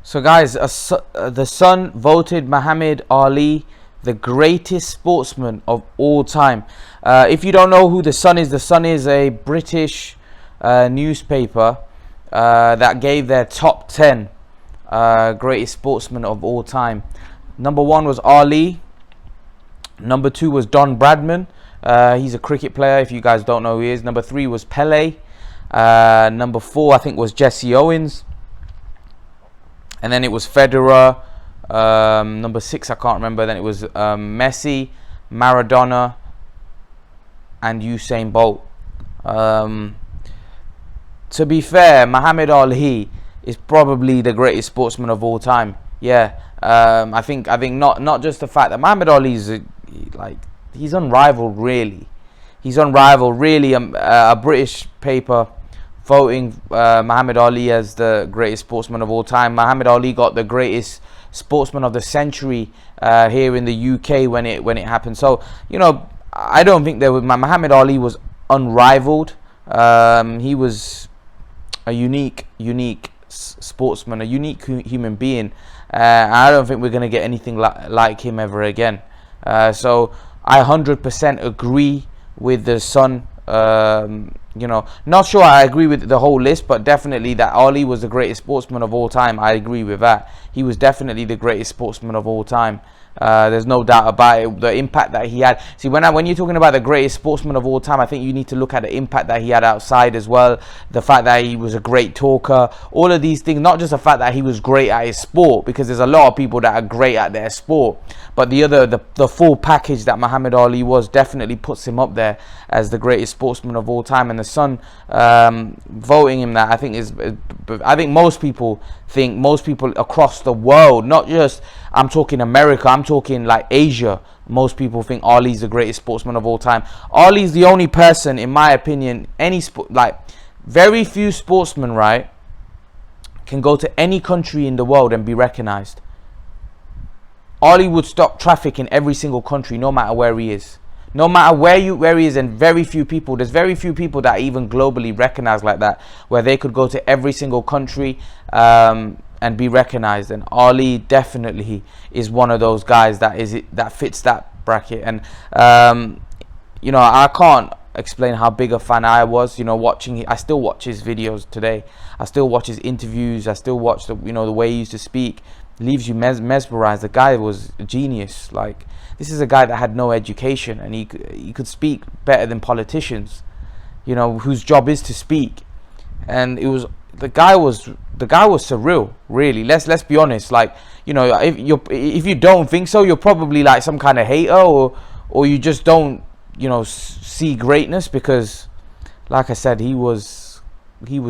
So guys, the Sun voted Muhammad Ali the greatest sportsman of all time. If you don't know who the Sun is a British newspaper that gave their top 10 greatest sportsmen of all time. Number 1 was Ali. Number 2 was Don Bradman. He's a cricket player, if you guys don't know who he is. Number 3 was Pele. Number 4, I think, was Jesse Owens. And then it was Federer. Number 6, I can't remember. Then it was Messi, Maradona, and Usain Bolt. To be fair, Muhammad Ali is probably the greatest sportsman of all time. Yeah, I think not just the fact that Muhammad Ali is he's unrivaled. Really, he's unrivaled. Really, a British paper voting Muhammad Ali as the greatest sportsman of all time. Muhammad Ali got the greatest sportsman of the century here in the UK when it happened. So I don't think Muhammad Ali was unrivaled. He was a unique sportsman, a unique human being. I don't think we're going to get anything like him ever again. So I 100% agree with the Sun. Not sure I agree with the whole list, but definitely that Ali was the greatest sportsman of all time. I agree with that. He was definitely the greatest sportsman of all time. There's no doubt about it. The impact that he had. See, when you're talking about the greatest sportsman of all time, I think you need to look at the impact that he had outside as well. The fact that he was a great talker. All of these things, not just the fact that he was great at his sport, because there's a lot of people that are great at their sport, but the full package that Muhammad Ali was definitely puts him up there as the greatest sportsman of all time. And the Sun voting him that, I think most people across the world, not just, I'm talking America, I'm talking like Asia, most people think Ali's the greatest sportsman of all time. Ali's the only person, in my opinion, very few sportsmen, right, can go to any country in the world and be recognized. Ali would stop traffic in every single country, no matter where he is. No matter where he is, and there's very few people that even globally recognized like that, where they could go to every single country and be recognized. And Ali definitely is one of those guys that fits that bracket. And I can't explain how big a fan I was. I still watch his videos today. I still watch his interviews. I still watch the way he used to speak. Leaves you mesmerized. The guy was a genius. This is a guy that had no education, and he could speak better than politicians, whose job is to speak. And the guy was surreal, really. Let's be honest. If you don't think so, you're probably like some kind of hater, or you just don't see greatness, because like I said, he was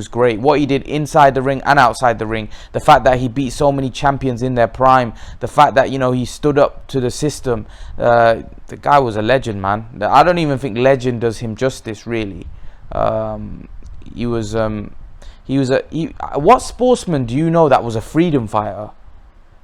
great. What he did inside the ring and outside the ring, the fact that he beat so many champions in their prime, the fact that he stood up to the system, the guy was a legend, man. I don't even think legend does him justice, really. What sportsman do you know that was a freedom fighter?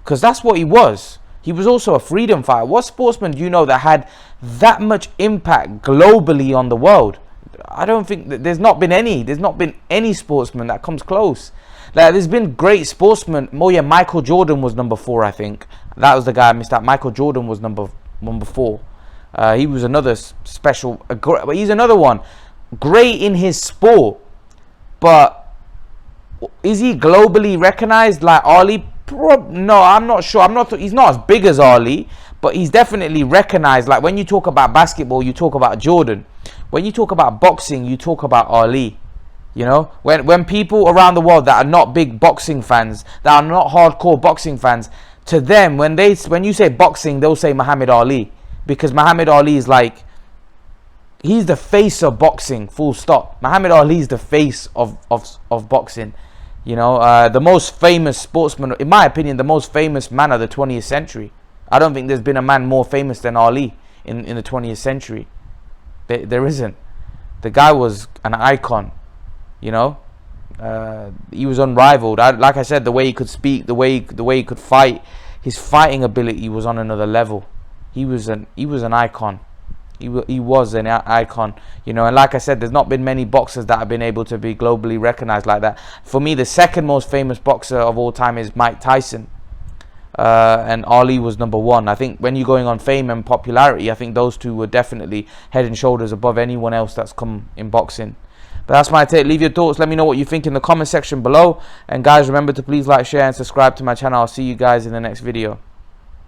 Because that's what he was. He was also a freedom fighter. What sportsman do you know that had that much impact globally on the world? I don't think that there's not been any sportsman that comes close. There's been great sportsmen. Michael Jordan was number 4, I think. That was the guy I missed out. Michael Jordan was number 4. He was another special. He's another one, great in his sport, but is he globally recognized like Ali? No, I'm not sure. He's not as big as Ali, but he's definitely recognized. Like when you talk about basketball, you talk about Jordan. When you talk about boxing, you talk about Ali. When people around the world that are not big boxing fans, that are not hardcore boxing fans, to them, when you say boxing, they'll say Muhammad Ali, because Muhammad Ali is he's the face of boxing, full stop. Muhammad Ali is the face of boxing. The most famous sportsman, in my opinion, the most famous man of the 20th century. I don't think there's been a man more famous than Ali in the 20th century. There isn't. The guy was an icon. He was unrivaled. Like I said, the way he could speak, the way he could fight, his fighting ability was on another level. He was an icon. he was an icon, you know. And like I said, there's not been many boxers that have been able to be globally recognized like that. For me, the second most famous boxer of all time is Mike Tyson. And Ali was number one. I think when you're going on fame and popularity, I think those two were definitely head and shoulders above anyone else that's come in boxing. But that's my take. Leave your thoughts. Let me know what you think in the comment section below. And guys, remember to please like, share, and subscribe to my channel. I'll see you guys in the next video.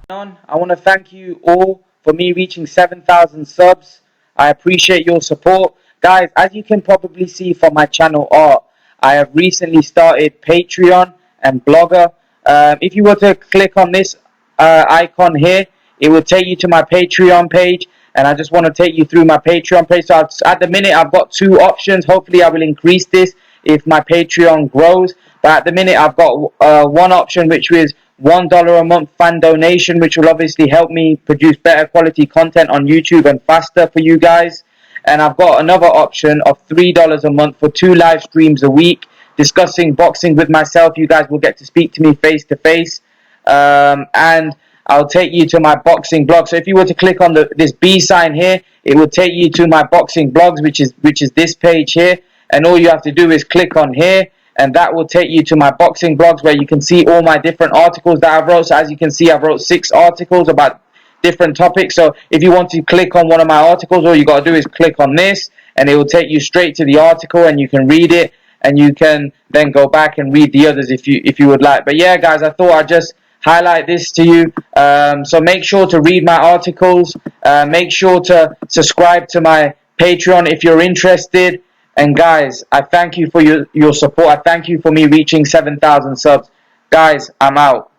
I want to thank you all for me reaching 7,000 subs. I appreciate your support. Guys, as you can probably see from my channel art, I have recently started Patreon and Blogger. If you were to click on this icon here, it will take you to my Patreon page, and I just want to take you through my Patreon page. So at the minute, I've got two options. Hopefully, I will increase this if my Patreon grows. But at the minute, I've got one option, which is $1 a month fan donation, which will obviously help me produce better quality content on YouTube and faster for you guys. And I've got another option of $3 a month for 2 live streams a week, discussing boxing with myself. You guys will get to speak to me face to face, and I'll take you to my boxing blog. So if you were to click on this B sign here, it will take you to my boxing blogs, which is this page here. And all you have to do is click on here, and that will take you to my boxing blogs, where you can see all my different articles that I've wrote. So as you can see, I've wrote 6 articles about different topics. So if you want to click on one of my articles, all you got to do is click on this, and it will take you straight to the article, and you can read it, and you can then go back and read the others if you would like. But yeah, guys, I thought I'd just highlight this to you. So make sure to read my articles. Make sure to subscribe to my Patreon if you're interested. And guys, I thank you for your support. I thank you for me reaching 7,000 subs. Guys, I'm out.